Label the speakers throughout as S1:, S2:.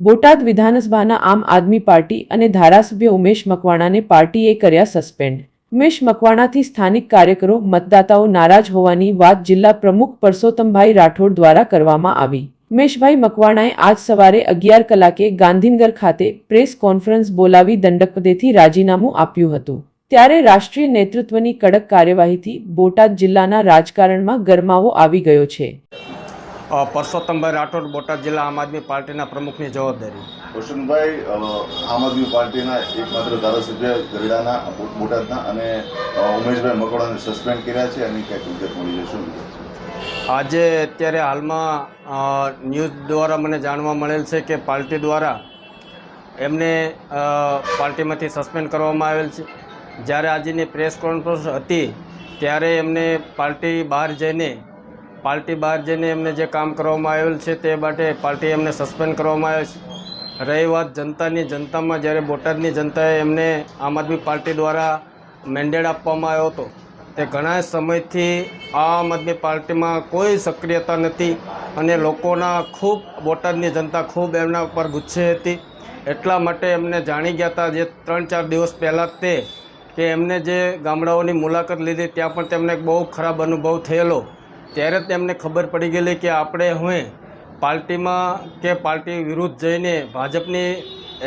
S1: બોટાદ વિધાનસભાના આમ આદમી પાર્ટી અને ધારાસભ્ય ઉમેશ મકવાણાને પાર્ટીએ કર્યા સસ્પેન્ડ। ઉમેશ મકવાણાથી સ્થાનિક કાર્યકરો મતદાતાઓ નારાજ હોવાની વાત જિલ્લા પ્રમુખ પરસોત્તમભાઈ રાઠોડ દ્વારા કરવામાં આવી। ઉમેશભાઈ મકવાણાએ આજ સવારે 11 કલાકે ગાંધીનગર ખાતે પ્રેસ કોન્ફરન્સ બોલાવી દંડકપદેથી રાજીનામું આપ્યું હતું। ત્યારે રાષ્ટ્રીય નેતૃત્વની કડક કાર્યવાહીથી બોટાદ જિલ્લાના રાજકારણમાં ગરમાવો આવી ગયો છે।
S2: પરસોત્તમભાઈ રાઠોડ, બોટાદ જિલ્લા આમ આદમી પાર્ટીના પ્રમુખની જવાબદારી।
S3: રોશનભાઈ, આમ આદમી પાર્ટીના એકમાત્ર ધારાસભ્ય ગરડાના બોટાદના અને ઉમેશભાઈ મકવાણાને સસ્પેન્ડ કર્યા છે અને કંઈક વિગત મળી જશે।
S2: આજે અત્યારે હાલમાં ન્યૂઝ દ્વારા મને જાણવા મળેલ છે કે પાર્ટી દ્વારા એમને પાર્ટીમાંથી સસ્પેન્ડ કરવામાં આવેલ છે। જ્યારે આજની પ્રેસ કોન્ફરન્સ હતી ત્યારે એમને પાર્ટી બહાર જઈને એમને જે કામ કરવામાં આવેલ છે તે માટે પાર્ટી એમને સસ્પેન્ડ કરવામાં આવે છે। રહી વાત જનતામાં જ્યારે બોટાદની જનતાએ એમને આમ આદમી પાર્ટી દ્વારા મેન્ડેટ આપવામાં આવ્યો હતો તે ઘણા સમયથી આમ આદમી પાર્ટીમાં કોઈ સક્રિયતા નથી અને લોકોના ખૂબ બોટાદની જનતા ખૂબ એમના ઉપર ગુસ્સે હતી। એટલા માટે એમને જાણી ગયા હતા જે 3-4 દિવસ પહેલાં તે કે એમને જે ગામડાઓની મુલાકાત લીધી ત્યાં પણ તેમને બહુ ખરાબ અનુભવ થયેલો। ત્યારે તેમને ખબર પડી ગયેલી કે આપણે હું પાર્ટીમાં કે પાર્ટી વિરુદ્ધ જઈને ભાજપની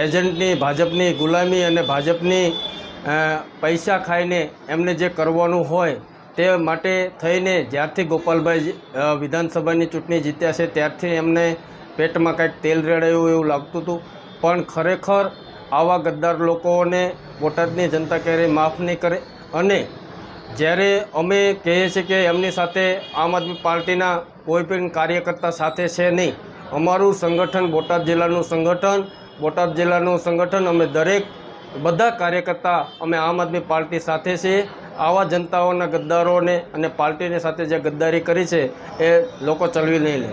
S2: એજન્ટની, ભાજપની ગુલામી અને ભાજપની પૈસા ખાઈને એમને જે કરવાનું હોય તે માટે થઈને જ્યારથી ગોપાલભાઈ વિધાનસભાની ચૂંટણી જીત્યા છે ત્યારથી એમને પેટમાં કંઈક તેલ રેડાયું એવું લાગતું હતું। પણ ખરેખર આવા ગદ્દાર લોકોને બોટાદની જનતા ક્યારેય માફ નહીં કરે અને જ્યારે અમે કહીએ છીએ કે એમની સાથે આમ આદમી પાર્ટીના કોઈ પણ કાર્યકર્તા સાથે છે નહીં। અમારું સંગઠન બોટાદ જિલ્લાનું સંગઠન અમે બધા કાર્યકર્તા અમે આમ આદમી પાર્ટી સાથે છીએ। આવા જનતાઓના ગદ્દારોને અને પાર્ટીની સાથે જે ગદ્દારી કરી છે એ લોકો ચલવી નહીં લે।